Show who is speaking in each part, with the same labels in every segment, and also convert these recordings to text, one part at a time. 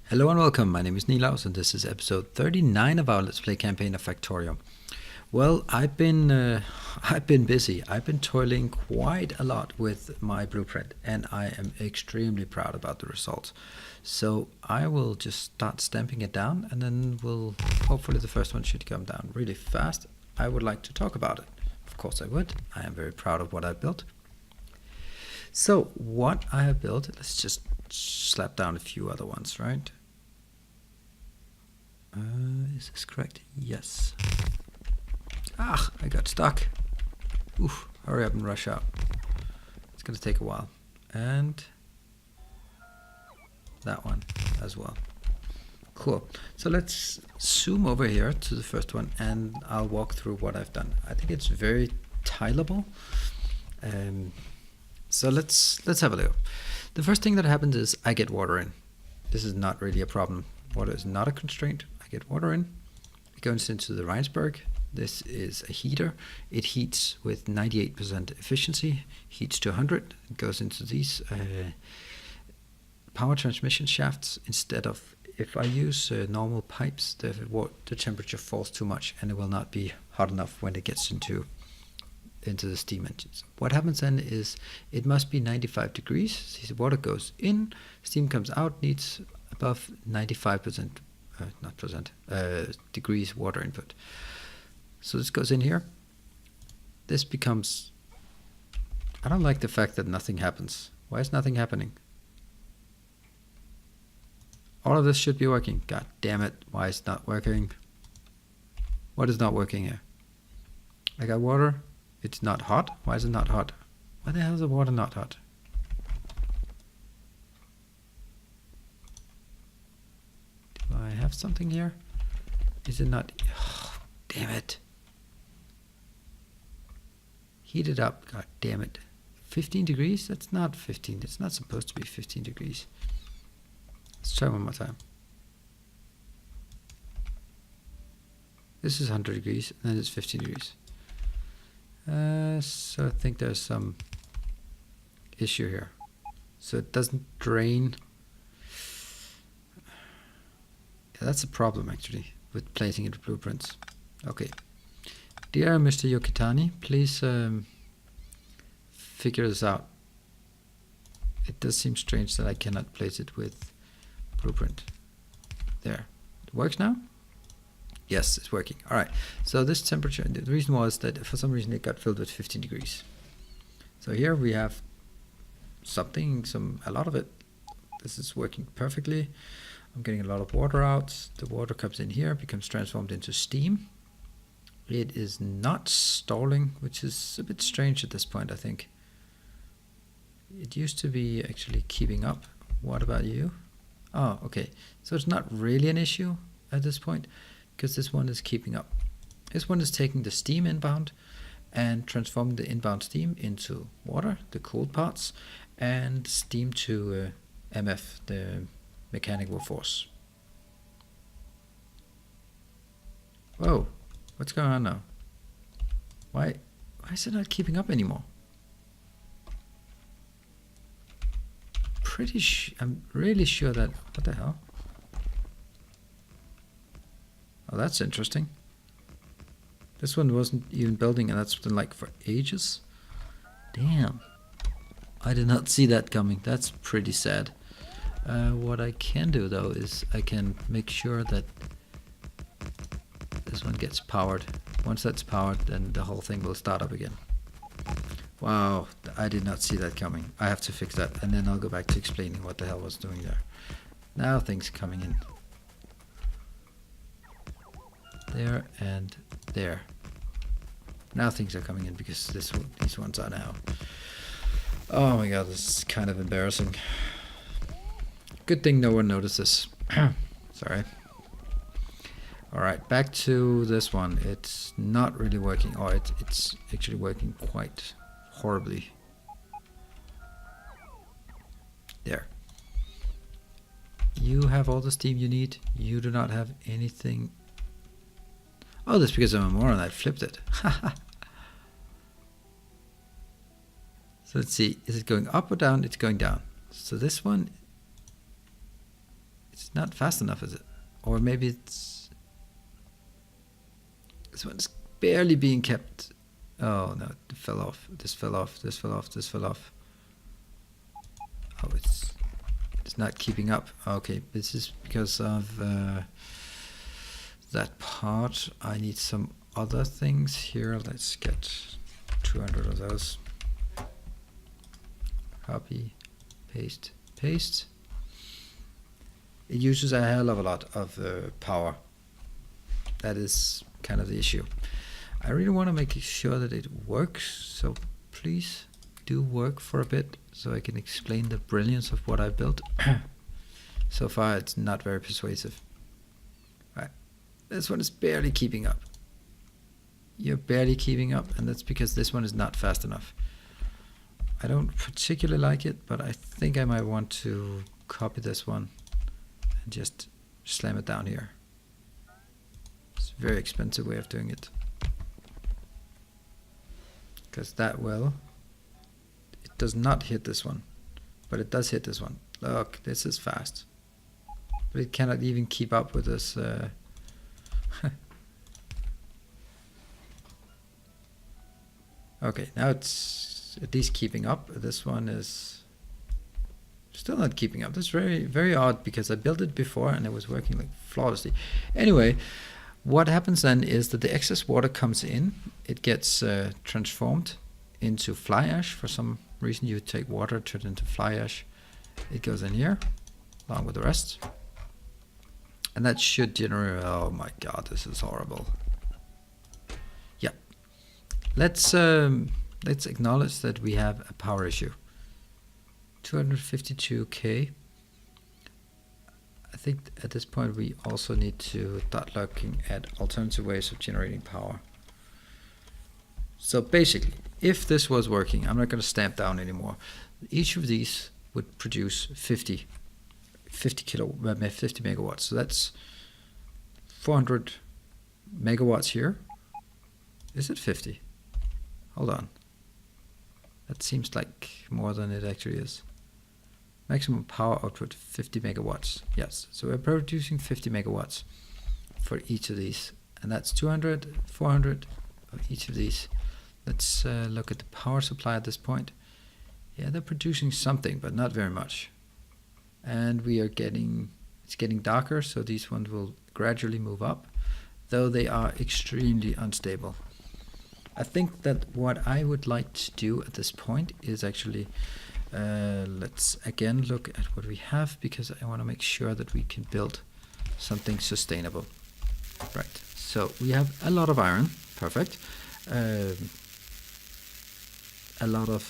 Speaker 1: Hello and welcome, my name is Nilaus and this is episode 39 of our Let's Play campaign of Factorio. Well, I've been busy. I've been toiling quite a lot with my blueprint and I am extremely proud about the results. So I will just start stamping it down and then hopefully the first one should come down really fast. I would like to talk about it. Of course I would. I am very proud of what I've built. So what I have built, let's just slap down a few other ones, right? Is this correct? Yes. Ah, I got stuck. Oof, hurry up and rush out. It's gonna take a while. And that one as well. Cool. So let's zoom over here to the first one and I'll walk through what I've done. I think it's very tileable. So let's have a look. The first thing that happens is I get water in. This is not really a problem. Water is not a constraint. I get water in. It goes into the Rheinsberg. This is a heater. It heats with 98% efficiency, heats to 100. It goes into these power transmission shafts instead of, if I use normal pipes, the temperature falls too much and it will not be hot enough when it gets into the steam engines. What happens then is it must be 95 degrees. See, the water goes in, steam comes out, needs above 95% degrees water input. So this goes in here. This becomes, I don't like the fact that nothing happens. Why is nothing happening? All of this should be working. God damn it, why is it not working? What is not working here? I got water, it's not hot. Why is it not hot? Why the hell is the water not hot? Do I have something here? Is it not? Oh, damn it. Heat it up. God damn it. 15 degrees? That's not 15. It's not supposed to be 15 degrees. Let's try one more time. This is 100 degrees and then it's 15 degrees. So I think there's some issue here. So it doesn't drain. Yeah, that's a problem actually with placing into blueprints. Okay. Dear Mr. Yokitani, please figure this out. It does seem strange that I cannot place it with blueprint. There. It works now? Yes, it's working. Alright. So this temperature, the reason was that for some reason it got filled with 15 degrees. So here we have a lot of it. This is working perfectly. I'm getting a lot of water out. The water comes in here, becomes transformed into steam. It is not stalling, which is a bit strange at this point, I think. It used to be actually keeping up. What about you? Oh, okay. So it's not really an issue at this point, because this one is keeping up. This one is taking the steam inbound and transforming the inbound steam into water, the cold parts, and steam to MF, the mechanical force. Whoa, what's going on now? Why is it not keeping up anymore? I'm really sure that, what the hell? Oh, that's interesting. This one wasn't even building and that's been like for ages. Damn. I did not see that coming. That's pretty sad. What I can do though is I can make sure that this one gets powered. Once that's powered, then the whole thing will start up again. Wow, I did not see that coming. I have to fix that and then I'll go back to explaining what the hell was doing there. Now things are coming in. There and there. Now things are coming in because these ones are now. Oh my god, this is kind of embarrassing. Good thing no one notices. Sorry. Alright, back to this one. It's not really working. Oh, it's actually working quite horribly. There. You have all the steam you need. You do not have anything. Oh, that's because I'm a moron. I flipped it. So let's see. Is it going up or down? It's going down. So this one, it's not fast enough, is it? Or maybe it's... This one's barely being kept. Oh no, it fell off. This fell off, this fell off, this fell off. Oh, it's not keeping up. Okay, this is because of that part. I need some other things here. Let's get 200 of those. Copy, paste, paste. It uses a hell of a lot of power. That is kind of the issue. I really want to make sure that it works, so please do work for a bit so I can explain the brilliance of what I built. So far it's not very persuasive. Right, this one is barely keeping up. You're barely keeping up, and that's because this one is not fast enough. I don't particularly like it, but I think I might want to copy this one and just slam it down here. It's a very expensive way of doing it. Because that well, it does not hit this one, but it does hit this one. Look, this is fast. But it cannot even keep up with this. Okay, now it's at least keeping up. This one is still not keeping up. That's very, very odd because I built it before and it was working like flawlessly. Anyway, what happens then is that the excess water comes in. It gets transformed into fly ash. For some reason you take water, turn it into fly ash. It goes in here along with the rest. And that should generate, oh my god, this is horrible. Yeah. Let's acknowledge that we have a power issue. 252k. I think at this point we also need to start looking at alternative ways of generating power. So basically, if this was working, I'm not going to stamp down anymore. Each of these would produce 50 megawatts. So that's 400 megawatts here. Is it 50? Hold on. That seems like more than it actually is. Maximum power output 50 megawatts. Yes, so we're producing 50 megawatts for each of these. And that's 200, 400 of each of these. Let's look at the power supply at this point. Yeah, they're producing something, but not very much. And we are getting, it's getting darker, so these ones will gradually move up, though they are extremely unstable. I think that what I would like to do at this point is actually, let's again look at what we have, because I want to make sure that we can build something sustainable. Right, so we have a lot of iron, perfect. A lot of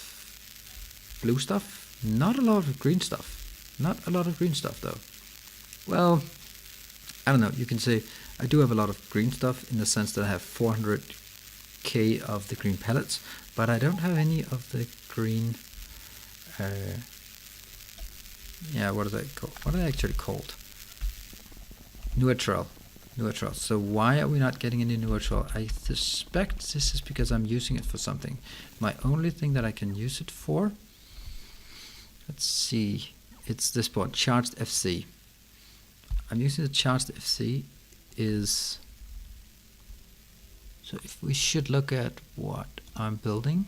Speaker 1: blue stuff, not a lot of green stuff. Not a lot of green stuff though. Well, I don't know, you can say I do have a lot of green stuff in the sense that I have 400k of the green pellets, but I don't have any of the green, yeah, what are they called? What are they actually called? Neutral. So why are we not getting any neutral? I suspect this is because I'm using it for something. My only thing that I can use it for, let's see, it's this board, charged FC. I'm using the charged FC is, so if we should look at what I'm building,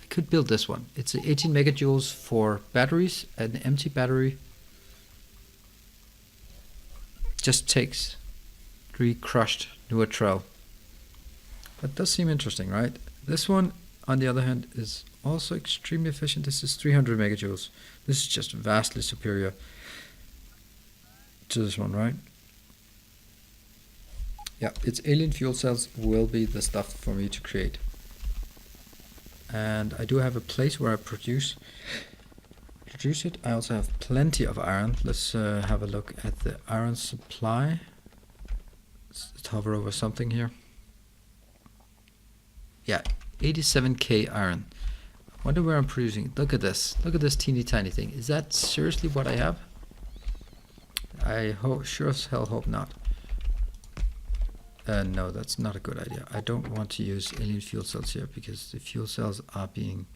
Speaker 1: I could build this one. It's 18 megajoules for batteries. An empty battery just takes 3 crushed neutral. That does seem interesting, right? This one, on the other hand, is also extremely efficient. This is 300 megajoules. This is just vastly superior to this one, right? Yeah, its alien fuel cells will be the stuff for me to create. And I do have a place where I produce it. I also have plenty of iron. Let's have a look at the iron supply. Let's hover over something here. Yeah, 87k iron. I wonder where I'm producing. Look at this. Look at this teeny tiny thing. Is that seriously what I have? I sure as hell hope not. No, that's not a good idea. I don't want to use alien fuel cells here because the fuel cells are being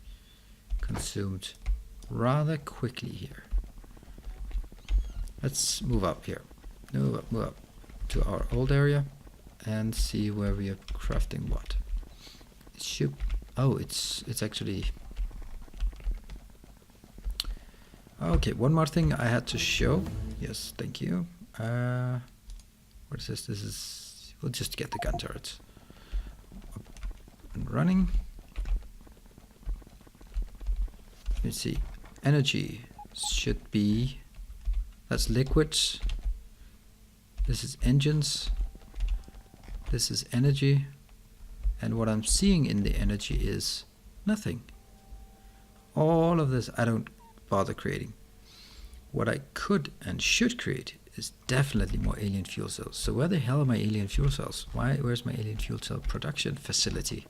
Speaker 1: consumed rather quickly here. Let's move up here. Move up to our old area and see where we are crafting what. It should, oh, it's actually, okay, one more thing I had to show. Yes, thank you. What is this? This is, we'll just get the gun turrets up and running. Let's see, energy should be, that's liquids. This is engines. This is energy. And what I'm seeing in the energy is nothing. All of this I don't bother creating. What I could and should create is definitely more alien fuel cells. So where the hell are my alien fuel cells? Where's my alien fuel cell production facility?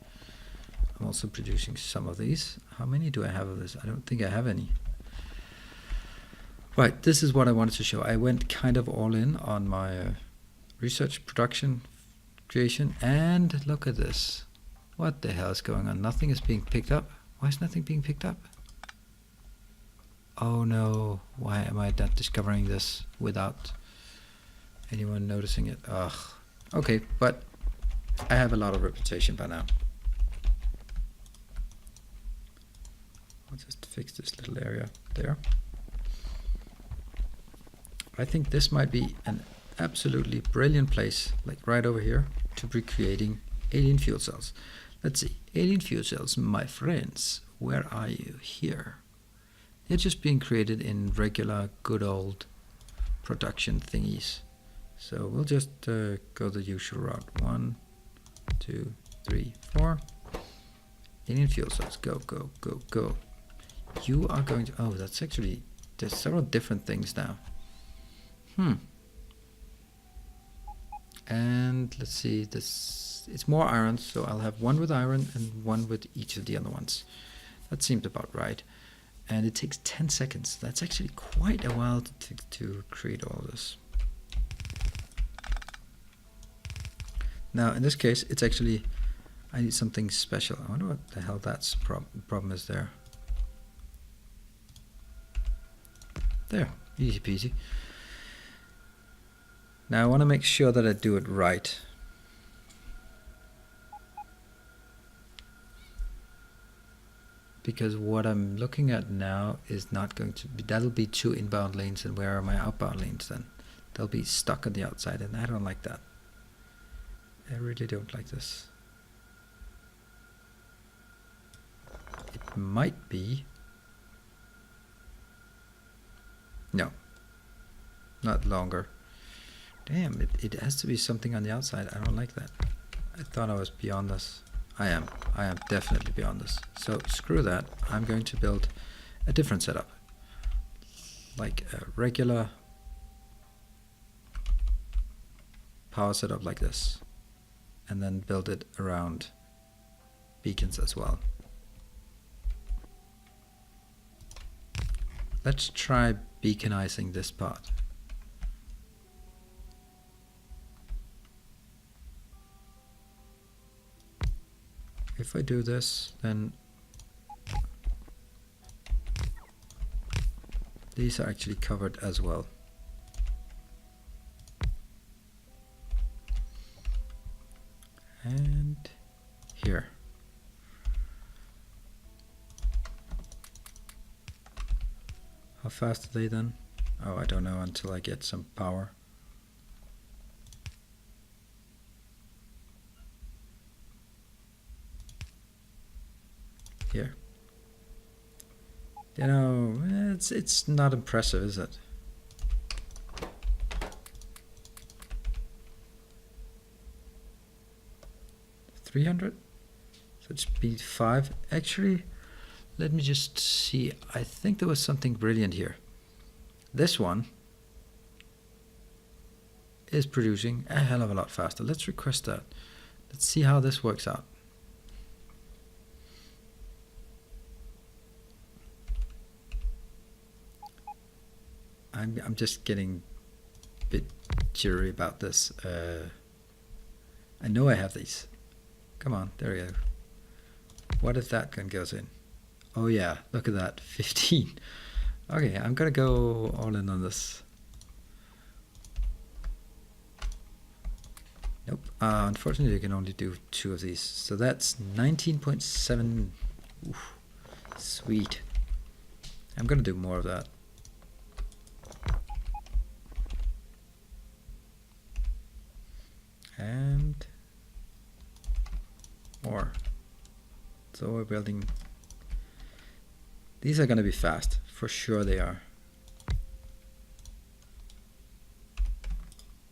Speaker 1: I'm also producing some of these. How many do I have of this? I don't think I have any. Right, this is what I wanted to show. I went kind of all in on my research, production, creation, and look at this. What the hell is going on? Nothing is being picked up. Why is nothing being picked up? Oh no, why am I not discovering this without anyone noticing it? Ugh. Okay, but I have a lot of reputation by now. I'll just fix this little area there. I think this might be an absolutely brilliant place, like right over here, to be creating alien fuel cells. Let's see, alien fuel cells, my friends, where are you? Here. They're just being created in regular, good old production thingies. So we'll just go the usual route. 1, 2, 3, 4. Alien fuel cells, go, go, go, go. You are going to, oh, that's actually, there's several different things now. And let's see, this, it's more iron, so I'll have one with iron and one with each of the other ones. That seemed about right. And it takes 10 seconds. That's actually quite a while to create all this. Now, in this case, it's actually, I need something special. I wonder what the hell that's problem is there. There, easy peasy. Now I want to make sure that I do it right. Because what I'm looking at now is not going to be, that'll be 2 inbound lanes, and where are my outbound lanes then? They'll be stuck on the outside, and I don't like that. I really don't like this. It might be, no, not longer. Damn, it has to be something on the outside. I don't like that. I thought I was beyond this. I am definitely beyond this. So screw that. I'm going to build a different setup. Like a regular power setup like this. And then build it around beacons as well. Let's try beaconizing this part. If I do this, then these are actually covered as well. And here. How fast are they then? Oh, I don't know until I get some power. Here. You know, it's not impressive, is it? $300? So it's speed 5. Actually, let me just see. I think there was something brilliant here. This one is producing a hell of a lot faster. Let's request that. Let's see how this works out. I'm just getting a bit jittery about this. I know I have these. Come on, there we go. What if that gun goes in? Oh yeah, look at that, 15. Okay, I'm gonna go all in on this. Unfortunately, you can only do 2 of these. So that's 19.7. Sweet. I'm gonna do more of that. And more. So we're building. These are gonna be fast. For sure they are.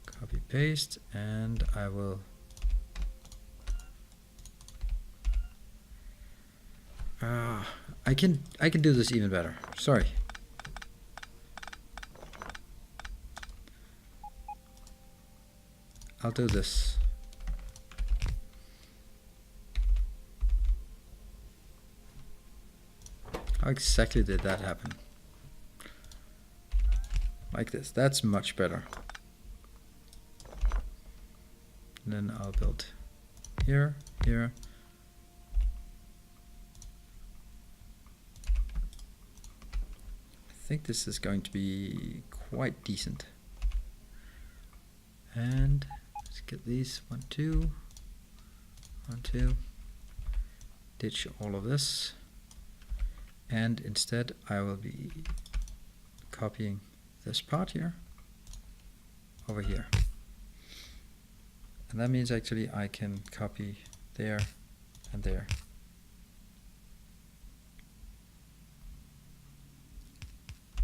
Speaker 1: Copy paste, and I will I can do this even better. Sorry. I'll do this. How exactly did that happen? Like this. That's much better. And then I'll build here, here. I think this is going to be quite decent. And let's get these 1, 2, 1, 2. Ditch all of this. And instead I will be copying this part here over here. And that means actually I can copy there and there.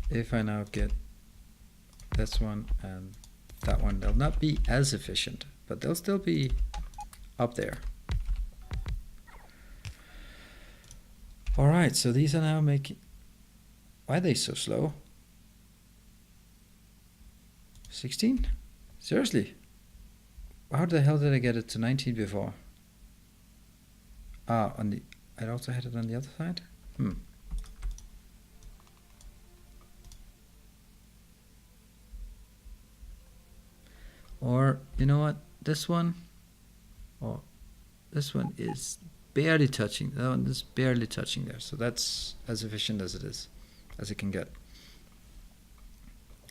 Speaker 1: If I now get this one and that one, they'll not be as efficient, but they'll still be up there. Alright, so these are now making... Why are they so slow? 16? Seriously? How the hell did I get it to 19 before? Ah, on the... I also had it on the other side? Or, you know what? This one... Oh, this one is barely touching. That one is barely touching there. So that's as efficient as it is, as it can get.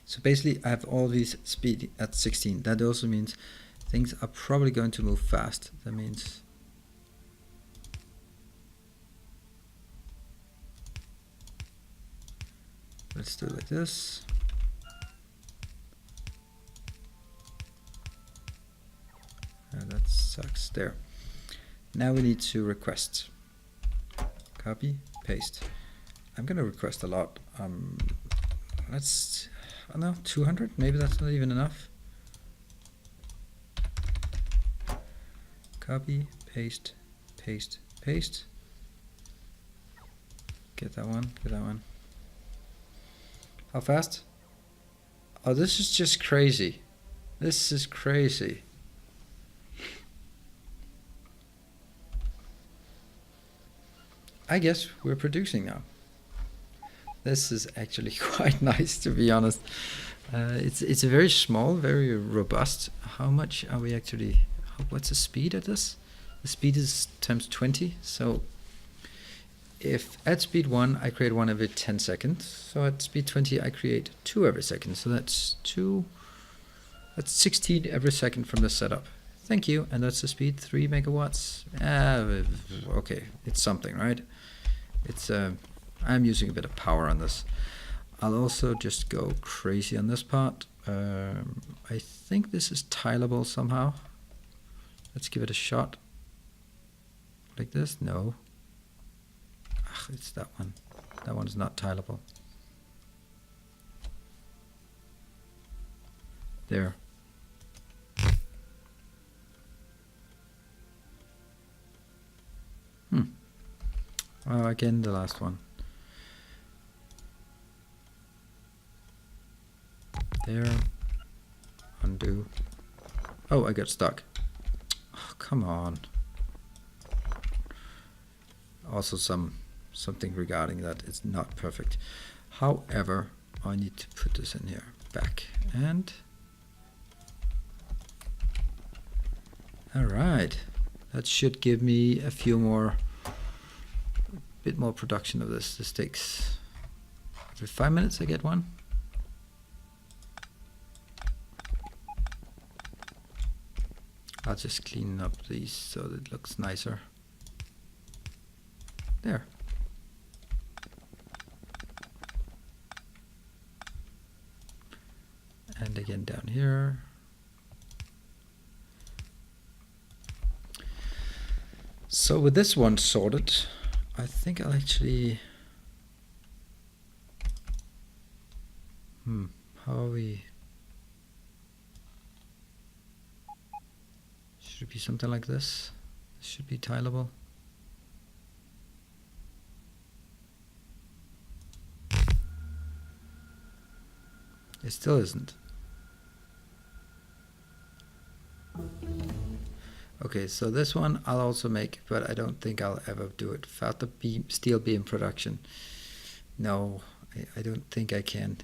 Speaker 1: So basically I have all these speed at 16. That also means things are probably going to move fast. That means let's do it like this. That sucks. There. Now we need to request. Copy, paste. I'm gonna request a lot. Let's, I don't know, 200? Maybe that's not even enough. Copy, paste, paste, paste. Get that one, get that one. How fast? Oh, this is just crazy. This is crazy. I guess we're producing now. This is actually quite nice, to be honest. It's a very small, very robust. How much are we actually? What's the speed at this? The speed is times 20. So if at speed 1 I create 1 every 10 seconds, so at speed 20 I create 2 every second. So that's 2. That's 16 every second from the setup. Thank you. And that's the speed 3 megawatts. Okay, it's something, right? It's I'm using a bit of power on this. I'll also just go crazy on this part. I think this is tileable somehow. Let's give it a shot. Like this? No. Ugh, it's that one. That one's not tileable. There. Again, the last one. There. Undo. Oh, I got stuck. Oh, come on. Also something regarding that is not perfect. However, I need to put this in here. Back. And alright. That should give me a few more bit more production of this. This takes every 5 minutes I get one. I'll just clean up these so that it looks nicer. There. And again down here. So with this one sorted, I think I'll actually... how are we... Should it be something like this? This should be tileable. It still isn't. Okay, so this one I'll also make, but I don't think I'll ever do it without the steel beam production. No, I don't think I can.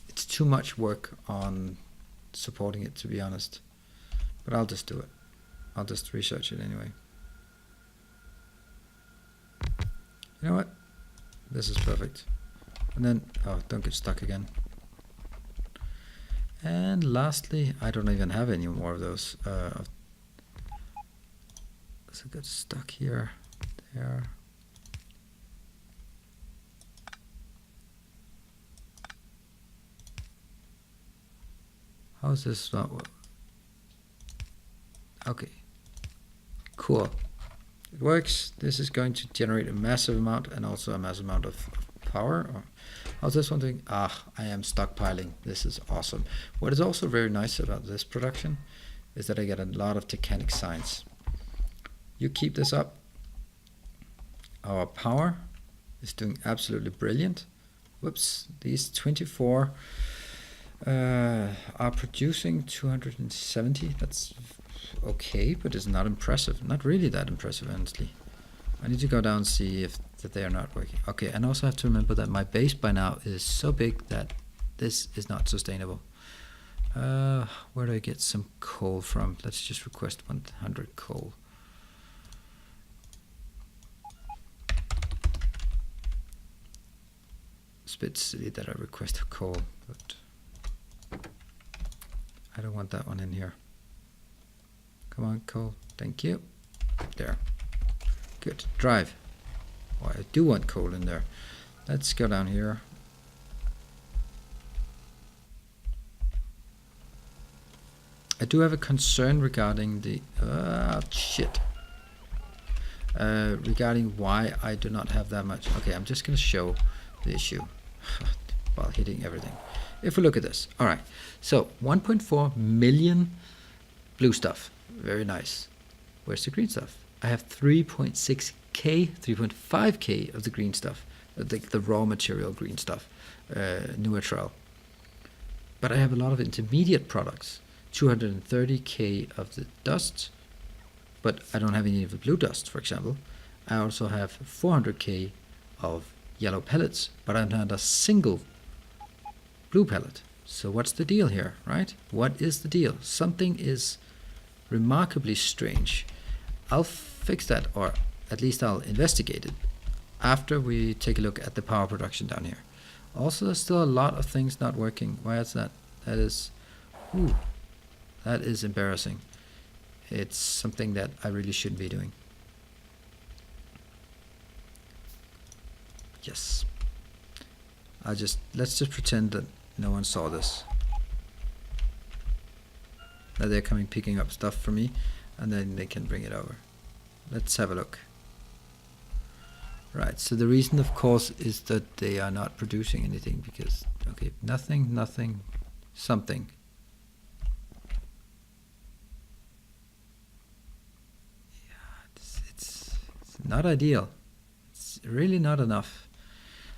Speaker 1: It's too much work on supporting it, to be honest. But I'll just do it. I'll just research it anyway. You know what? This is perfect. And then, oh, don't get stuck again. And lastly, I don't even have any more of those. So I got stuck here, there. How is this not? Okay, cool. It works. This is going to generate a massive amount and also a massive amount of power. How's this one doing? Ah, I am stockpiling. This is awesome. What is also very nice about this production is that I get a lot of tectonic signs. You keep this up. Our power is doing absolutely brilliant. Whoops, these 24 are producing 270. That's okay, but it's not impressive. Not really that impressive, honestly. I need to go down and see if that they are not working. Okay, and also have to remember that my base by now is so big that this is not sustainable. Where do I get some coal from? Let's just request 100 coal. It's a bit silly that I request coal, but I don't want that one in here. Come on, coal. Thank you. There. Good. Drive. Well, I do want coal in there. Let's go down here. I do have a concern regarding the regarding why I do not have that much. Okay, I'm just going to show the issue while hitting everything. If we look at this, all right. So 1.4 million blue stuff. Very nice. Where's the green stuff? I have 3.6k, 3.5k of the green stuff, the raw material green stuff, neutral. But I have a lot of intermediate products, 230k of the dust, but I don't have any of the blue dust, for example. I also have 400k of yellow pellets, but I don't have a single blue pellet. So what's the deal here, right? What is the deal? Something is remarkably strange. I'll fix that, or at least I'll investigate it after we take a look at the power production down here. Also, there's still a lot of things not working. Why is that? That is embarrassing. It's something that I really shouldn't be doing. Yes. Let's just pretend that no one saw this. That they're coming picking up stuff for me, and then they can bring it over. Let's have a look. Right, so the reason, of course, is that they are not producing anything because, okay, nothing, something. Yeah, it's not ideal. It's really not enough.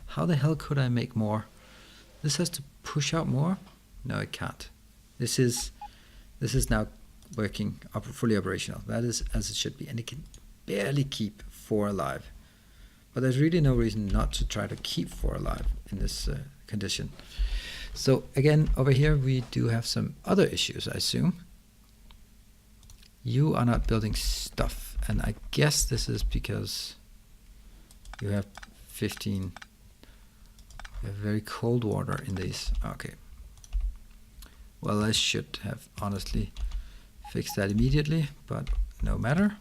Speaker 1: How the hell could I make more? This has to push out more? No, it can't. This is now working fully operational. That is as it should be, and it can barely keep 4 alive. But there's really no reason not to try to keep 4 alive in this condition. So again, over here we do have some other issues, I assume. You are not building stuff, and I guess this is because you have 15. You have very cold water in these. Okay. Well, I should have honestly fix that immediately, but no matter.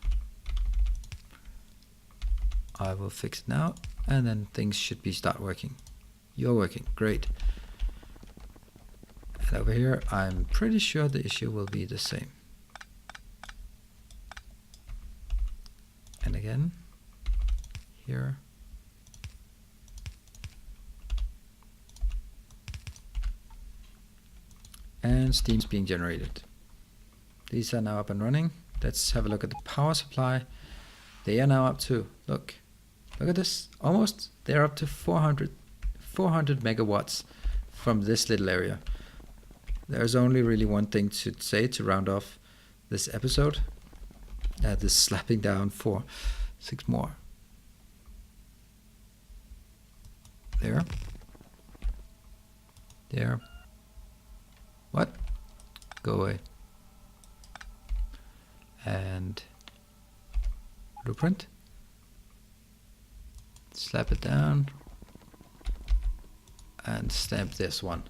Speaker 1: I will fix it now, and then things should start working. You're working, great. And over here, I'm pretty sure the issue will be the same. And again, here. And steam's being generated. These are now up and running. Let's have a look at the power supply. They are now up to, look at this, almost, they're up to 400 megawatts from this little area. There's only really one thing to say to round off this episode. This slapping down for 6 more. There. There. What? Go away. And blueprint. Slap it down. And stamp this one.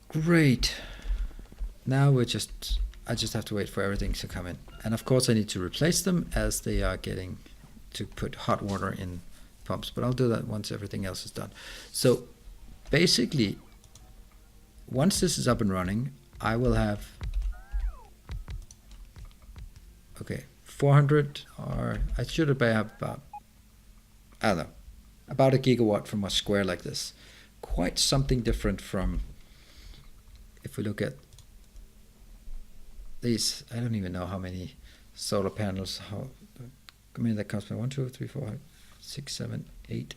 Speaker 1: Great. Now I just have to wait for everything to come in. And of course I need to replace them as they are getting to put hot water in pumps. But I'll do that once everything else is done. So basically, once this is up and running, I will have 400, or I should have about, I don't know, about a gigawatt from a square like this. Quite something different from, if we look at these, I don't even know how many solar panels, that comes by 1, 2, 3, 4, 5, 6, 7, 8,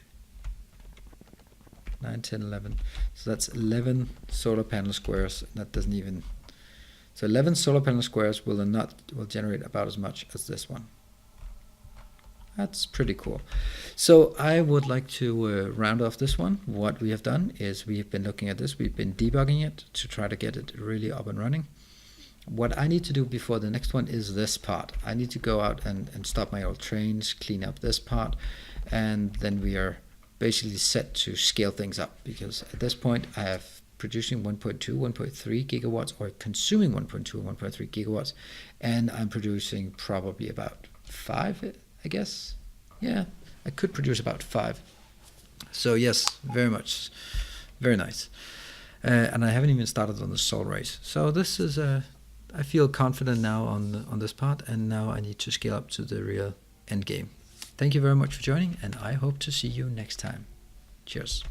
Speaker 1: 9, 10, 11. So that's 11 solar panel squares. That doesn't even, so 11 solar panel squares will generate about as much as this one. That's pretty cool. So I would like to round off this one. What we have done is we have been looking at this. We've been debugging it to try to get it really up and running. What I need to do before the next one is this part. I need to go out and stop my old trains, clean up this part, and then we are basically set to scale things up, because at this point I have producing 1.2, 1.3 gigawatts, or consuming 1.2 and 1.3 gigawatts, and I'm producing probably about 5, I guess. Yeah, I could produce about 5. So yes, very much, very nice. And I haven't even started on the soul race. So this is I feel confident now on this part, and now I need to scale up to the real end game. Thank you very much for joining, and I hope to see you next time. Cheers.